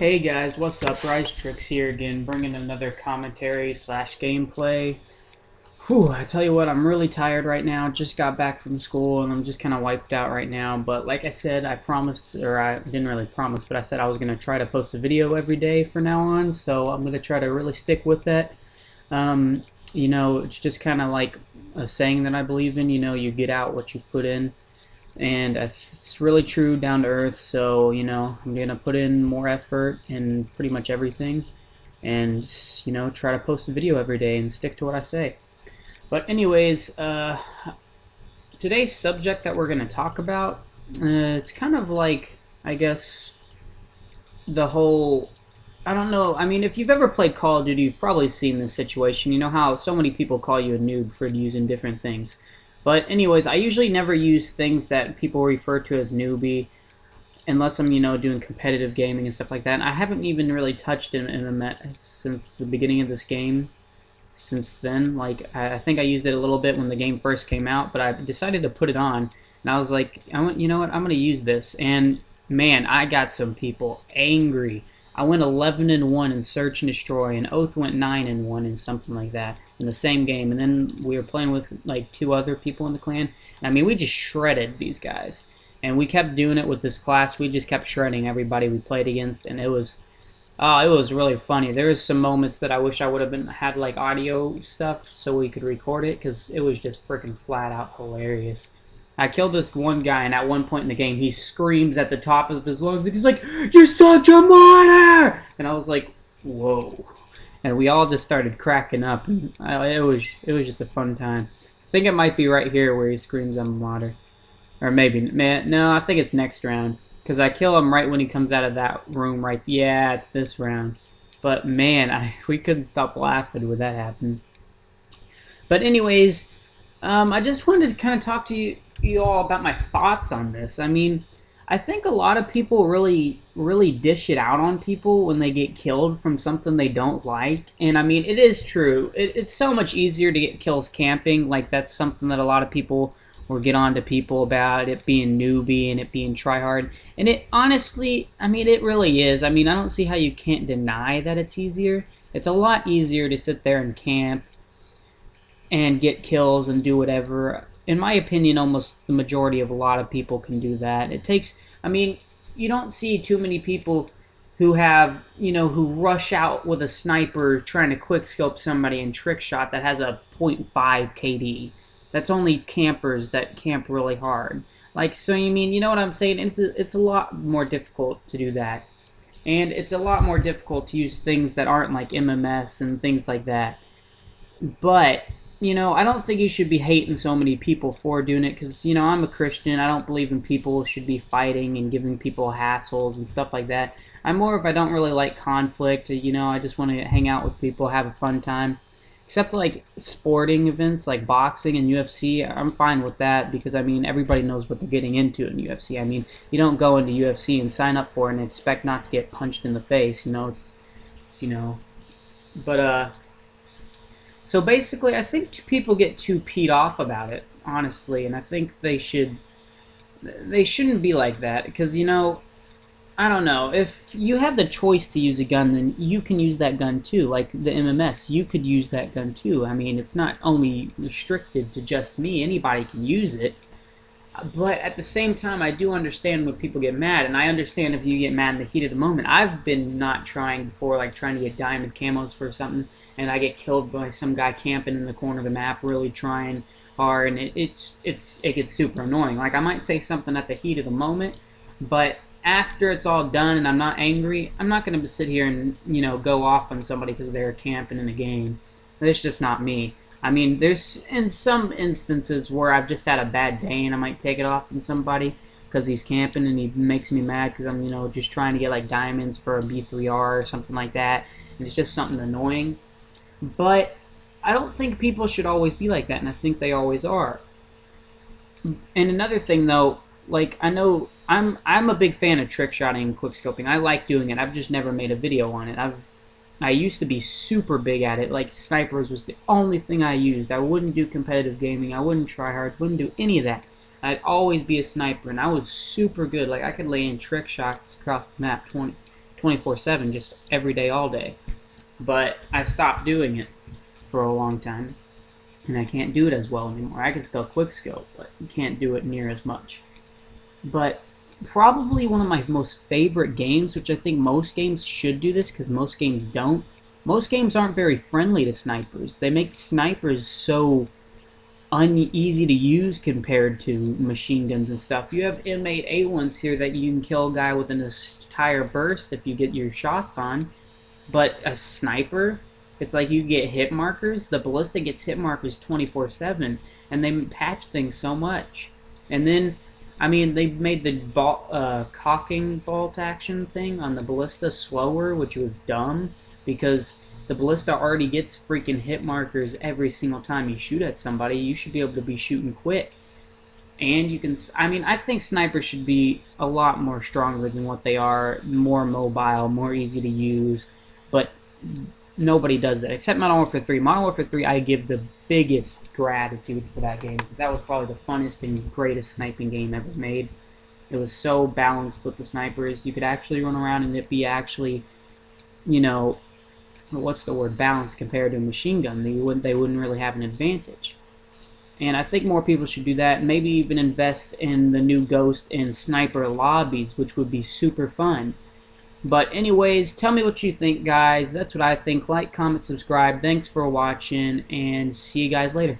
Hey guys, what's up? Ryze TriKz here again, bringing another commentary slash gameplay. Whew, I tell you what, I'm really tired right now. Just got back from school and I'm just kind of wiped out right now. But like I said, I promised, or I didn't really promise, but I said I was going to try to post a video every day from now on. So I'm going to try to really stick with that. It's just kind of like a saying that I believe in. You get out what you put in. And it's really true, down to earth. So I'm gonna put in more effort in pretty much everything, and try to post a video every day and stick to what I say. But anyways, today's subject that we're gonna talk about, it's kind of like, I guess, the whole, I don't know, I mean, if you've ever played Call of Duty, you've probably seen this situation. You know how so many people call you a noob for using different things. But anyways, I usually never use things that people refer to as newbie unless I'm, doing competitive gaming and stuff like that. And I haven't even really touched MMS since the beginning of this game. Since then, like, I think I used it a little bit when the game first came out, but I decided to put it on. And I was like, you know what, I'm going to use this. And man, I got some people angry. I went 11-1 in Search and Destroy, and Oath went 9-1 in something like that in the same game. And then we were playing with like 2 other people in the clan. And I mean, we just shredded these guys. And we kept doing it with this class. We just kept shredding everybody we played against, and it was really funny. There was some moments that I wish I would have had like audio stuff so we could record it, because it was just freaking flat out hilarious. I killed this one guy, and at one point in the game, he screams at the top of his lungs, and he's like, "You're such a martyr!" And I was like, whoa. And we all just started cracking up. And it was just a fun time. I think it might be right here where he screams, "I'm a martyr." Or maybe, man, no, I think it's next round. Because I kill him right when he comes out of that room right, yeah, it's this round. But man, we couldn't stop laughing when that happened. But anyways, I just wanted to kind of talk to you all about my thoughts on this. I mean, I think a lot of people really dish it out on people when they get killed from something they don't like. And I mean, it is true. It's so much easier to get kills camping. Like, that's something that a lot of people will get on to people about, it being newbie and it being tryhard. And it honestly, I mean, it really is. I mean, I don't see how you can't deny that it's easier. It's a lot easier to sit there and camp and get kills and do whatever. In my opinion, almost the majority of a lot of people can do that. It takes, I mean, you don't see too many people who have, who rush out with a sniper trying to quickscope somebody and trick shot that has a .5 KD. That's only campers that camp really hard. Like, so you mean, you know what I'm saying? It's a lot more difficult to do that. And it's a lot more difficult to use things that aren't like MMS and things like that. But I don't think you should be hating so many people for doing it, because, I'm a Christian. I don't believe in people should be fighting and giving people hassles and stuff like that. I'm more of, I don't really like conflict. I just want to hang out with people, have a fun time. Except like sporting events like boxing and UFC, I'm fine with that, because, I mean, everybody knows what they're getting into in UFC. I mean, you don't go into UFC and sign up for it and expect not to get punched in the face. So basically, I think people get too peed off about it, honestly, and I think they shouldn't be like that, because, I don't know, if you have the choice to use a gun, then you can use that gun too. Like the MMS, you could use that gun too. I mean, it's not only restricted to just me, anybody can use it. But at the same time, I do understand when people get mad, and I understand if you get mad in the heat of the moment. I've been not trying before, like trying to get diamond camos for something, and I get killed by some guy camping in the corner of the map, really trying hard, and it gets super annoying. Like, I might say something at the heat of the moment, but after it's all done and I'm not angry, I'm not going to sit here and, go off on somebody because they're camping in a game. That's just not me. I mean, there's in some instances where I've just had a bad day and I might take it off on somebody because he's camping and he makes me mad because I'm, just trying to get like diamonds for a B3R or something like that. And it's just something annoying. But I don't think people should always be like that, and I think they always are. And another thing, though, like, I know I'm a big fan of trick shotting and quickscoping. I like doing it. I've just never made a video on it. I used to be super big at it. Like, snipers was the only thing I used. I wouldn't do competitive gaming. I wouldn't try hard. Wouldn't do any of that. I'd always be a sniper, and I was super good. Like, I could lay in trick shots across the map 20 24/7, just every day, all day. But I stopped doing it for a long time, and I can't do it as well anymore. I can still quickscope, but can't do it near as much. But probably one of my most favorite games, which I think most games should do this because most games don't. Most games aren't very friendly to snipers. They make snipers so uneasy to use compared to machine guns and stuff. You have inmate A1s here that you can kill a guy with an entire burst if you get your shots on. But a sniper, it's like you get hit markers. The ballista gets hit markers 24/7, and they patch things so much. And then, I mean, they made the cocking bolt action thing on the ballista slower, which was dumb, because the ballista already gets freaking hit markers every single time you shoot at somebody. You should be able to be shooting quick. And you can, I mean, I think snipers should be a lot more stronger than what they are, more mobile, more easy to use, but nobody does that, except Modern Warfare 3. Modern Warfare 3, I give the biggest gratitude for that game, because that was probably the funnest and greatest sniping game ever made. It was so balanced with the snipers. You could actually run around and it be actually, you know, what's the word, balanced compared to a machine gun. They wouldn't really have an advantage. And I think more people should do that. Maybe even invest in the new Ghost and Sniper lobbies, which would be super fun. But anyways, tell me what you think, guys. That's what I think. Like, comment, subscribe. Thanks for watching, and see you guys later.